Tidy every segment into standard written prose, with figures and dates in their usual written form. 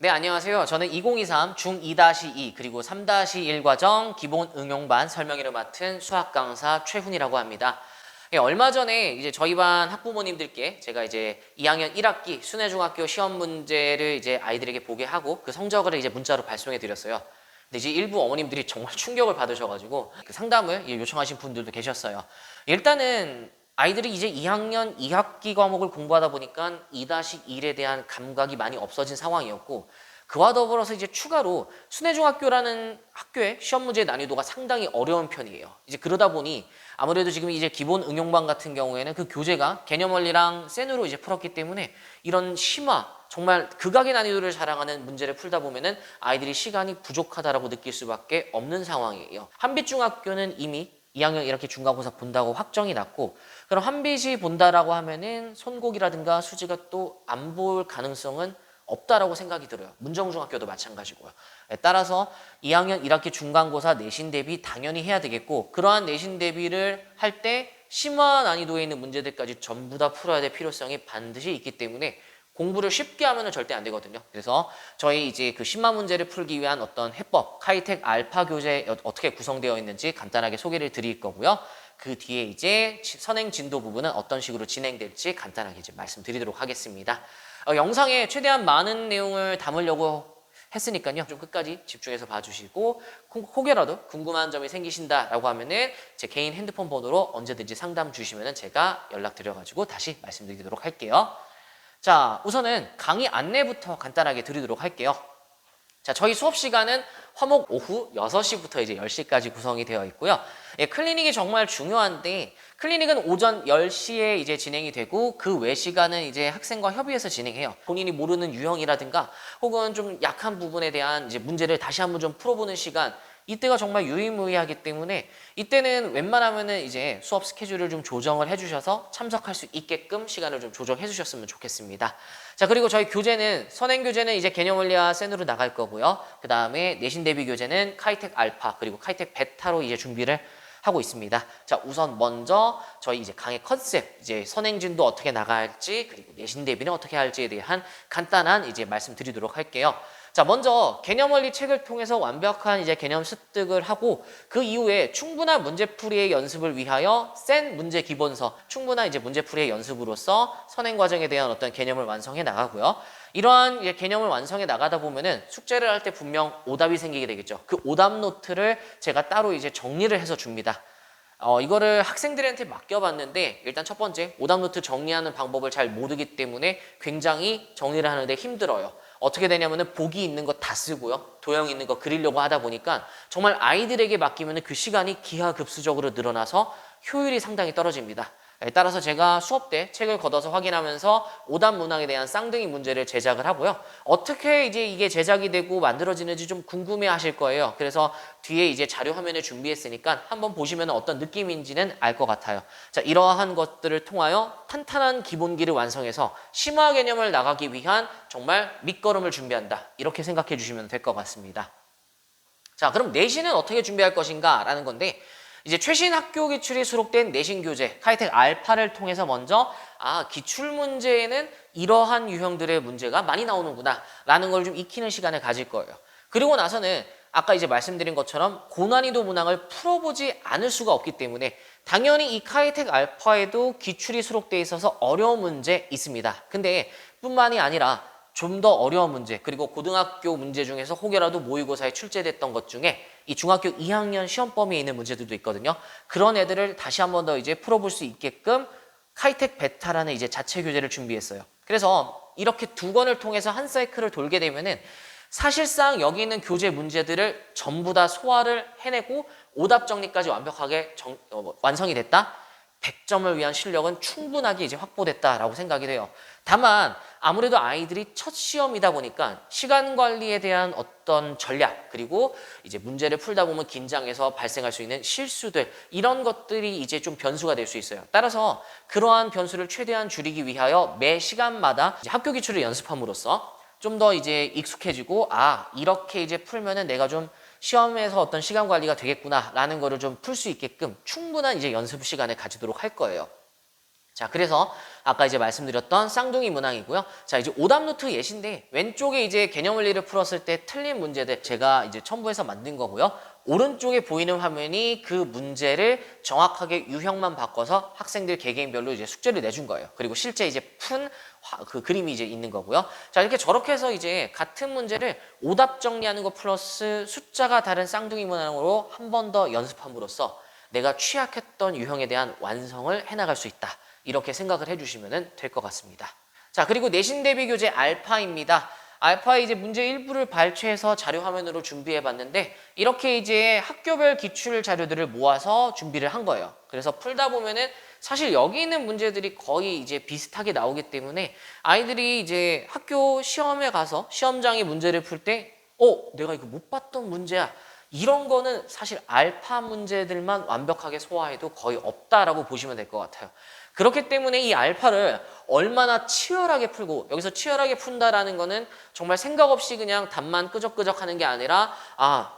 네, 안녕하세요. 저는 2023 중2-2 그리고 3-1 과정 기본 응용반 설명회를 맡은 수학 강사 최훈이라고 합니다. 얼마 전에 이제 저희 반 학부모님들께 제가 이제 2학년 1학기 순회중학교 시험 문제를 이제 아이들에게 보게 하고 그 성적을 이제 문자로 발송해 드렸어요. 근데 이제 일부 어머님들이 정말 충격을 받으셔가지고 그 상담을 요청하신 분들도 계셨어요. 일단은 아이들이 이제 2학년 2학기 과목을 공부하다 보니까 2-1에 대한 감각이 많이 없어진 상황이었고, 그와 더불어서 이제 추가로 순회중학교라는 학교의 시험 문제의 난이도가 상당히 어려운 편이에요. 이제 그러다 보니 아무래도 지금 이제 기본 응용반 같은 경우에는 그 교재가 개념 원리랑 센으로 이제 풀었기 때문에 이런 심화, 정말 극악의 난이도를 자랑하는 문제를 풀다 보면은 아이들이 시간이 부족하다라고 느낄 수밖에 없는 상황이에요. 한빛중학교는 이미 2학년 이렇게 중간고사 본다고 확정이 났고, 그럼 한빛이 본다라고 하면은 손곡이라든가 수지가 또 안 볼 가능성은 없다라고 생각이 들어요. 문정중학교도 마찬가지고요. 따라서 2학년 1학기 중간고사 내신 대비 당연히 해야 되겠고, 그러한 내신 대비를 할 때 심화 난이도에 있는 문제들까지 전부 다 풀어야 될 필요성이 반드시 있기 때문에 공부를 쉽게 하면은 절대 안 되거든요. 그래서 저희 이제 그 심화 문제를 풀기 위한 어떤 해법, 카이텍 알파 교재 어떻게 구성되어 있는지 간단하게 소개를 드릴 거고요. 그 뒤에 이제 선행 진도 부분은 어떤 식으로 진행될지 간단하게 이제 말씀드리도록 하겠습니다. 영상에 최대한 많은 내용을 담으려고 했으니까요. 좀 끝까지 집중해서 봐주시고, 혹여라도 궁금한 점이 생기신다라고 하면은 제 개인 핸드폰 번호로 언제든지 상담 주시면은 제가 연락드려가지고 다시 말씀드리도록 할게요. 자, 우선은 강의 안내부터 간단하게 드리도록 할게요. 자, 저희 수업 시간은 화목 오후 6시부터 이제 10시까지 구성이 되어 있고요. 클리닉이 정말 중요한데, 클리닉은 오전 10시에 이제 진행이 되고, 그 외 시간은 이제 학생과 협의해서 진행해요. 본인이 모르는 유형이라든가, 혹은 좀 약한 부분에 대한 이제 문제를 다시 한번 좀 풀어보는 시간, 이때가 정말 유의무이하기 때문에 이때는 웬만하면은 이제 수업 스케줄을 좀 조정을 해주셔서 참석할 수 있게끔 시간을 좀 조정해 주셨으면 좋겠습니다. 자, 그리고 저희 교재는 선행 교재는 이제 개념 원리와 센으로 나갈 거고요. 그 다음에 내신 대비 교재는 카이텍 알파 그리고 카이텍 베타로 이제 준비를 하고 있습니다. 자, 우선 먼저 저희 이제 강의 컨셉, 이제 선행진도 어떻게 나갈지 그리고 내신 대비는 어떻게 할지에 대한 간단한 이제 말씀드리도록 할게요. 자, 먼저 개념 원리 책을 통해서 완벽한 이제 개념 습득을 하고, 그 이후에 충분한 문제풀이의 연습을 위하여 센 문제 기본서, 충분한 이제 문제풀이의 연습으로서 선행 과정에 대한 어떤 개념을 완성해 나가고요. 이러한 이제 개념을 완성해 나가다 보면은 숙제를 할 때 분명 오답이 생기게 되겠죠. 그 오답 노트를 제가 따로 이제 정리를 해서 줍니다. 이거를 학생들한테 맡겨봤는데, 일단 첫 번째 오답 노트 정리하는 방법을 잘 모르기 때문에 굉장히 정리를 하는데 힘들어요. 어떻게 되냐면은 보기 있는 거 다 쓰고요. 도형 있는 거 그리려고 하다 보니까 정말 아이들에게 맡기면은 그 시간이 기하급수적으로 늘어나서 효율이 상당히 떨어집니다. 따라서 제가 수업 때 책을 걷어서 확인하면서 오답 문항에 대한 쌍둥이 문제를 제작을 하고요. 어떻게 이제 이게 제작이 되고 만들어지는지 좀 궁금해 하실 거예요. 그래서 뒤에 이제 자료 화면을 준비했으니까 한번 보시면 어떤 느낌인지는 알 것 같아요. 자, 이러한 것들을 통하여 탄탄한 기본기를 완성해서 심화 개념을 나가기 위한 정말 밑거름을 준비한다. 이렇게 생각해 주시면 될 것 같습니다. 자, 그럼 내신은 어떻게 준비할 것인가 라는 건데, 이제 최신 학교 기출이 수록된 내신 교재 카이텍 알파를 통해서 먼저 기출 문제에는 이러한 유형들의 문제가 많이 나오는구나 라는 걸 좀 익히는 시간을 가질 거예요. 그리고 나서는 아까 이제 말씀드린 것처럼 고난이도 문항을 풀어보지 않을 수가 없기 때문에 당연히 이 카이텍 알파에도 기출이 수록되어 있어서 어려운 문제 있습니다. 근데 뿐만이 아니라 좀 더 어려운 문제, 그리고 고등학교 문제 중에서 혹여라도 모의고사에 출제됐던 것 중에 이 중학교 2학년 시험 범위에 있는 문제들도 있거든요. 그런 애들을 다시 한 번 더 이제 풀어볼 수 있게끔 카이텍 베타라는 이제 자체 교재를 준비했어요. 그래서 이렇게 두 권을 통해서 한 사이클을 돌게 되면은 사실상 여기 있는 교재 문제들을 전부 다 소화를 해내고 오답 정리까지 완벽하게 완성이 됐다? 100점을 위한 실력은 충분하게 이제 확보됐다라고 생각이 돼요. 다만 아무래도 아이들이 첫 시험이다 보니까 시간 관리에 대한 어떤 전략, 그리고 이제 문제를 풀다 보면 긴장해서 발생할 수 있는 실수들, 이런 것들이 이제 좀 변수가 될 수 있어요. 따라서 그러한 변수를 최대한 줄이기 위하여 매 시간마다 이제 학교 기출을 연습함으로써 좀 더 이제 익숙해지고, 이렇게 이제 풀면은 내가 좀 시험에서 어떤 시간 관리가 되겠구나 라는 거를 좀 풀 수 있게끔 충분한 이제 연습 시간을 가지도록 할 거예요. 자, 그래서 아까 이제 말씀드렸던 쌍둥이 문항이고요. 자, 이제 오답 노트 예시인데 왼쪽에 이제 개념 원리를 풀었을 때 틀린 문제들 제가 이제 첨부해서 만든 거고요. 오른쪽에 보이는 화면이 그 문제를 정확하게 유형만 바꿔서 학생들 개개인별로 이제 숙제를 내준 거예요. 그리고 실제 이제 푼 그 그림이 이제 있는 거고요. 자, 이렇게 저렇게 해서 이제 같은 문제를 오답 정리하는 거 플러스 숫자가 다른 쌍둥이 문항으로 한 번 더 연습함으로써 내가 취약했던 유형에 대한 완성을 해나갈 수 있다. 이렇게 생각을 해주시면 될 것 같습니다. 자, 그리고 내신 대비 교재 알파입니다. 알파의 이제 문제 일부를 발췌해서 자료 화면으로 준비해 봤는데 이렇게 이제 학교별 기출 자료들을 모아서 준비를 한 거예요. 그래서 풀다 보면은 사실 여기 있는 문제들이 거의 이제 비슷하게 나오기 때문에 아이들이 이제 학교 시험에 가서 시험장의 문제를 풀 때 내가 이거 못 봤던 문제야. 이런 거는 사실 알파 문제들만 완벽하게 소화해도 거의 없다라고 보시면 될 것 같아요. 그렇기 때문에 이 알파를 얼마나 치열하게 풀고, 여기서 치열하게 푼다라는 거는 정말 생각 없이 그냥 답만 끄적끄적 하는 게 아니라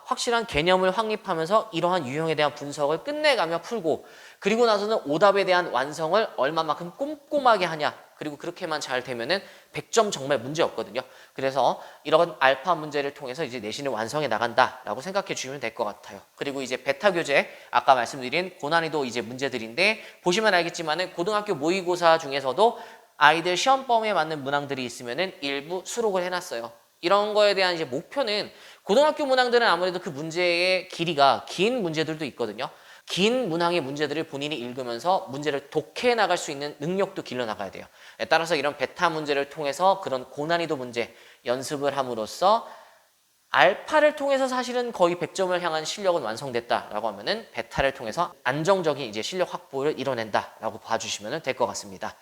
확실한 개념을 확립하면서 이러한 유형에 대한 분석을 끝내가며 풀고, 그리고 나서는 오답에 대한 완성을 얼마만큼 꼼꼼하게 하냐, 그리고 그렇게만 잘 되면은 100점 정말 문제 없거든요. 그래서 이런 알파 문제를 통해서 이제 내신을 완성해 나간다라고 생각해 주시면 될 것 같아요. 그리고 이제 베타 교재, 아까 말씀드린 고난이도 이제 문제들인데 보시면 알겠지만은 고등학교 모의고사 중에서도 아이들 시험범위에 맞는 문항들이 있으면은 일부 수록을 해놨어요. 이런 거에 대한 이제 목표는 고등학교 문항들은 아무래도 그 문제의 길이가 긴 문제들도 있거든요. 긴 문항의 문제들을 본인이 읽으면서 문제를 독해 나갈 수 있는 능력도 길러 나가야 돼요. 따라서 이런 베타 문제를 통해서 그런 고난이도 문제 연습을 함으로써 알파를 통해서 사실은 거의 100점을 향한 실력은 완성됐다라고 하면은 베타를 통해서 안정적인 이제 실력 확보를 이뤄낸다라고 봐주시면 될 것 같습니다.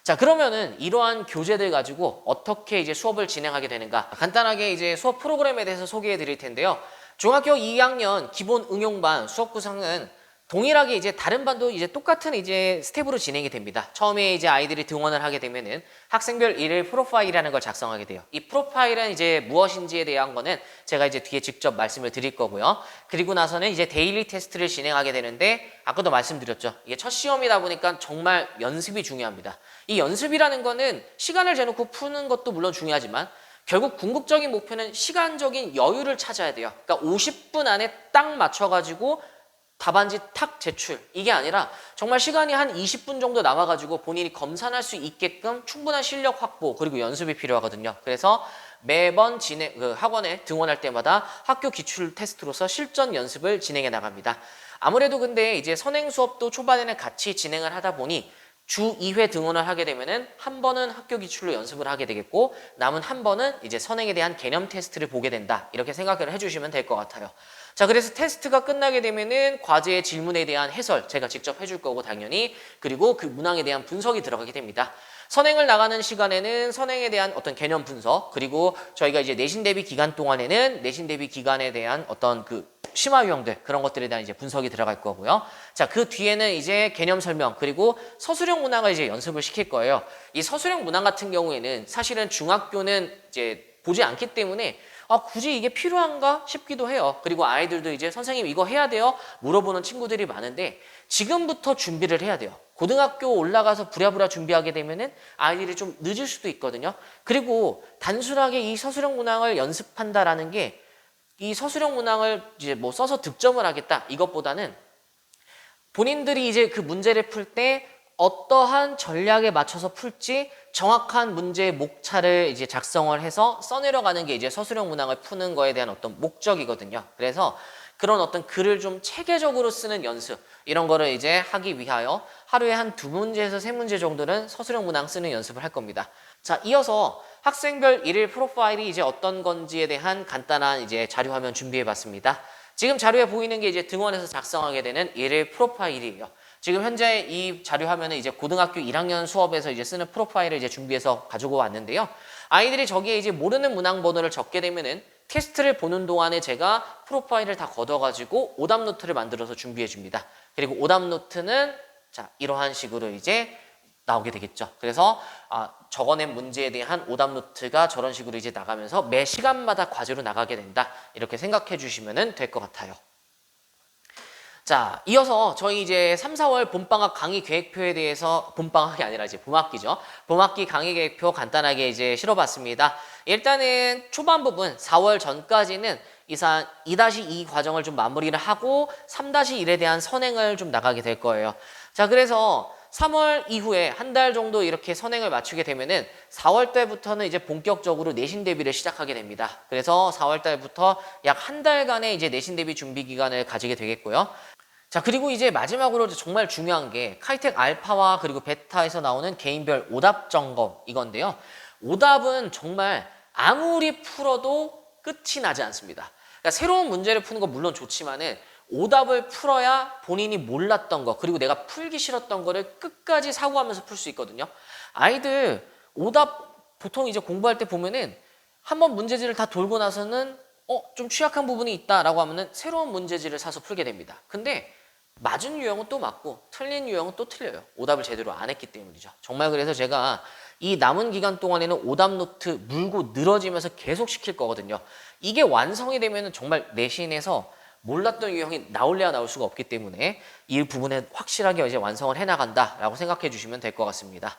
자, 그러면은 이러한 교재들 가지고 어떻게 이제 수업을 진행하게 되는가? 간단하게 이제 수업 프로그램에 대해서 소개해 드릴 텐데요. 중학교 2학년 기본 응용반 수업 구성은 동일하게 이제 다른 반도 이제 똑같은 이제 스텝으로 진행이 됩니다. 처음에 이제 아이들이 등원을 하게 되면은 학생별 일일 프로파일이라는 걸 작성하게 돼요. 이 프로파일은 이제 무엇인지에 대한 거는 제가 이제 뒤에 직접 말씀을 드릴 거고요. 그리고 나서는 이제 데일리 테스트를 진행하게 되는데 아까도 말씀드렸죠. 이게 첫 시험이다 보니까 정말 연습이 중요합니다. 이 연습이라는 거는 시간을 재놓고 푸는 것도 물론 중요하지만 결국 궁극적인 목표는 시간적인 여유를 찾아야 돼요. 그러니까 50분 안에 딱 맞춰가지고 답안지 탁 제출, 이게 아니라 정말 시간이 한 20분 정도 남아가지고 본인이 검산할 수 있게끔 충분한 실력 확보 그리고 연습이 필요하거든요. 그래서 매번 학원에 등원할 때마다 학교 기출 테스트로서 실전 연습을 진행해 나갑니다. 아무래도 근데 이제 선행 수업도 초반에는 같이 진행을 하다 보니 주 2회 등원을 하게 되면은 한 번은 학교 기출로 연습을 하게 되겠고 남은 한 번은 이제 선행에 대한 개념 테스트를 보게 된다. 이렇게 생각을 해주시면 될 것 같아요. 자, 그래서 테스트가 끝나게 되면은 과제의 질문에 대한 해설 제가 직접 해줄 거고 당연히 그리고 그 문항에 대한 분석이 들어가게 됩니다. 선행을 나가는 시간에는 선행에 대한 어떤 개념 분석 그리고 저희가 이제 내신 대비 기간 동안에는 내신 대비 기간에 대한 어떤 그 심화 유형들 그런 것들에 대한 이제 분석이 들어갈 거고요. 자, 그 뒤에는 이제 개념 설명 그리고 서술형 문항을 이제 연습을 시킬 거예요. 이 서술형 문항 같은 경우에는 사실은 중학교는 이제 보지 않기 때문에 굳이 이게 필요한가 싶기도 해요. 그리고 아이들도 이제 선생님 이거 해야 돼요? 물어보는 친구들이 많은데 지금부터 준비를 해야 돼요. 고등학교 올라가서 부랴부랴 준비하게 되면은 아이들이 좀 늦을 수도 있거든요. 그리고 단순하게 이 서술형 문항을 연습한다라는 게 이 서술형 문항을 이제 뭐 써서 득점을 하겠다 이것보다는 본인들이 이제 그 문제를 풀 때 어떠한 전략에 맞춰서 풀지 정확한 문제의 목차를 이제 작성을 해서 써내려가는 게 이제 서술형 문항을 푸는 거에 대한 어떤 목적이거든요. 그래서 그런 어떤 글을 좀 체계적으로 쓰는 연습 이런 거를 이제 하기 위하여 하루에 한 2문제에서 3문제 정도는 서술형 문항 쓰는 연습을 할 겁니다. 자, 이어서 학생별 일일 프로파일이 이제 어떤 건지에 대한 간단한 이제 자료 화면 준비해 봤습니다. 지금 자료에 보이는 게 이제 등원해서 작성하게 되는 일일 프로파일이에요. 지금 현재 이 자료 화면은 이제 고등학교 1학년 수업에서 이제 쓰는 프로파일을 이제 준비해서 가지고 왔는데요. 아이들이 저기에 이제 모르는 문항 번호를 적게 되면은 테스트를 보는 동안에 제가 프로파일을 다 걷어가지고 오답 노트를 만들어서 준비해 줍니다. 그리고 오답 노트는 자, 이러한 식으로 이제 나오게 되겠죠. 그래서 적어낸 문제에 대한 오답 노트가 저런 식으로 이제 나가면서 매 시간마다 과제로 나가게 된다. 이렇게 생각해 주시면 될 것 같아요. 자, 이어서 저희 이제 3, 4월 봄방학 강의 계획표에 대해서 봄방학이 아니라 이제 봄학기죠. 봄학기 강의 계획표 간단하게 이제 실어봤습니다. 일단은 초반 부분 4월 전까지는 이상 2-2 과정을 좀 마무리를 하고 3-1에 대한 선행을 좀 나가게 될 거예요. 자, 그래서 3월 이후에 한 달 정도 이렇게 선행을 마치게 되면은 4월 달부터는 이제 본격적으로 내신 대비를 시작하게 됩니다. 그래서 4월 달부터 약 한 달간의 이제 내신 대비 준비 기간을 가지게 되겠고요. 자, 그리고 이제 마지막으로 정말 중요한 게 카이텍 알파와 그리고 베타에서 나오는 개인별 오답 점검 이건데요. 오답은 정말 아무리 풀어도 끝이 나지 않습니다. 그러니까 새로운 문제를 푸는 거 물론 좋지만은 오답을 풀어야 본인이 몰랐던 거 그리고 내가 풀기 싫었던 거를 끝까지 사고하면서 풀 수 있거든요. 아이들 오답 보통 이제 공부할 때 보면은 한번 문제지를 다 돌고 나서는 좀 취약한 부분이 있다라고 하면은 새로운 문제지를 사서 풀게 됩니다. 근데 맞은 유형은 또 맞고 틀린 유형은 또 틀려요. 오답을 제대로 안 했기 때문이죠. 정말 그래서 제가 이 남은 기간 동안에는 오답 노트 물고 늘어지면서 계속 시킬 거거든요. 이게 완성이 되면 정말 내신에서 몰랐던 유형이 나올래야 나올 수가 없기 때문에 이 부분에 확실하게 이제 완성을 해나간다라고 생각해 주시면 될 것 같습니다.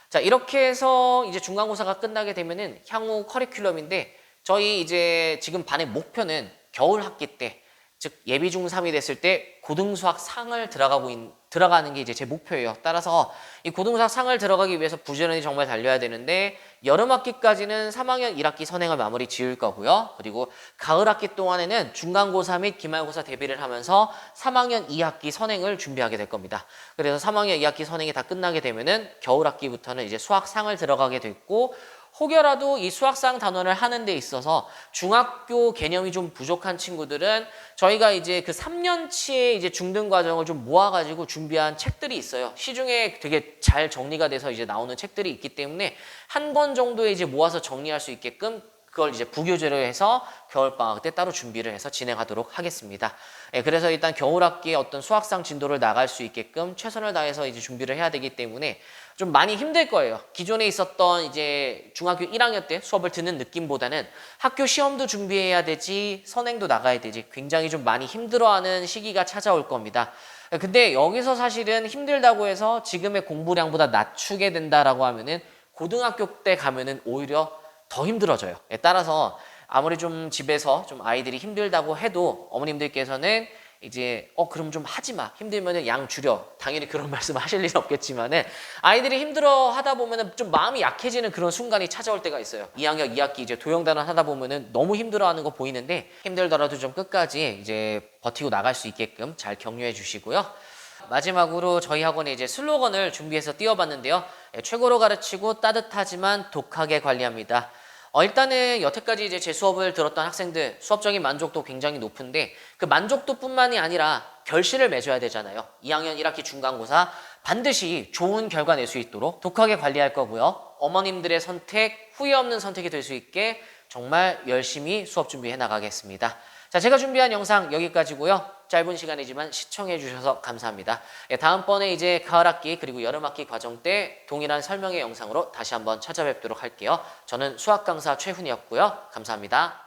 자, 이렇게 해서 이제 중간고사가 끝나게 되면은 향후 커리큘럼인데 저희 이제 지금 반의 목표는 겨울 학기 때 즉 예비 중3이 됐을 때 고등수학 상을 들어가는 게 이제 제 목표예요. 따라서 이 고등수학 상을 들어가기 위해서 부지런히 정말 달려야 되는데 여름 학기까지는 3학년 1학기 선행을 마무리 지을 거고요. 그리고 가을 학기 동안에는 중간고사 및 기말고사 대비를 하면서 3학년 2학기 선행을 준비하게 될 겁니다. 그래서 3학년 2학기 선행이 다 끝나게 되면은 겨울 학기부터는 이제 수학상을 들어가게 됐고 혹여라도 이 수학상 단원을 하는 데 있어서 중학교 개념이 좀 부족한 친구들은 저희가 이제 그 3년치의 이제 중등 과정을 좀 모아가지고 준비한 책들이 있어요. 시중에 되게 잘 정리가 돼서 이제 나오는 책들이 있기 때문에 한 권 정도에 이제 모아서 정리할 수 있게끔 그걸 이제 부교재로 해서 겨울방학 때 따로 준비를 해서 진행하도록 하겠습니다. 그래서 일단 겨울학기에 어떤 수학상 진도를 나갈 수 있게끔 최선을 다해서 이제 준비를 해야 되기 때문에 좀 많이 힘들 거예요. 기존에 있었던 이제 중학교 1학년 때 수업을 듣는 느낌보다는 학교 시험도 준비해야 되지 선행도 나가야 되지 굉장히 좀 많이 힘들어하는 시기가 찾아올 겁니다. 근데 여기서 사실은 힘들다고 해서 지금의 공부량보다 낮추게 된다라고 하면은 고등학교 때 가면은 오히려 더 힘들어져요. 따라서 아무리 좀 집에서 좀 아이들이 힘들다고 해도 어머님들께서는 이제 그럼 좀 하지 마. 힘들면은 양 줄여. 당연히 그런 말씀 하실 일은 없겠지만은 아이들이 힘들어 하다 보면은 좀 마음이 약해지는 그런 순간이 찾아올 때가 있어요. 2학년 2학기 이제 도형단원 하다 보면은 너무 힘들어하는 거 보이는데 힘들더라도 좀 끝까지 이제 버티고 나갈 수 있게끔 잘 격려해 주시고요. 마지막으로 저희 학원에 이제 슬로건을 준비해서 띄워봤는데요. 최고로 가르치고 따뜻하지만 독하게 관리합니다. 일단은 여태까지 이제 제 수업을 들었던 학생들 수업적인 만족도 굉장히 높은데 그 만족도뿐만이 아니라 결실을 맺어야 되잖아요. 2학년 1학기 중간고사 반드시 좋은 결과 낼 수 있도록 독하게 관리할 거고요. 어머님들의 선택, 후회 없는 선택이 될 수 있게 정말 열심히 수업 준비해 나가겠습니다. 자, 제가 준비한 영상 여기까지고요. 짧은 시간이지만 시청해 주셔서 감사합니다. 다음번에 이제 가을학기 그리고 여름학기 과정 때 동일한 설명의 영상으로 다시 한번 찾아뵙도록 할게요. 저는 수학 강사 최훈이었고요. 감사합니다.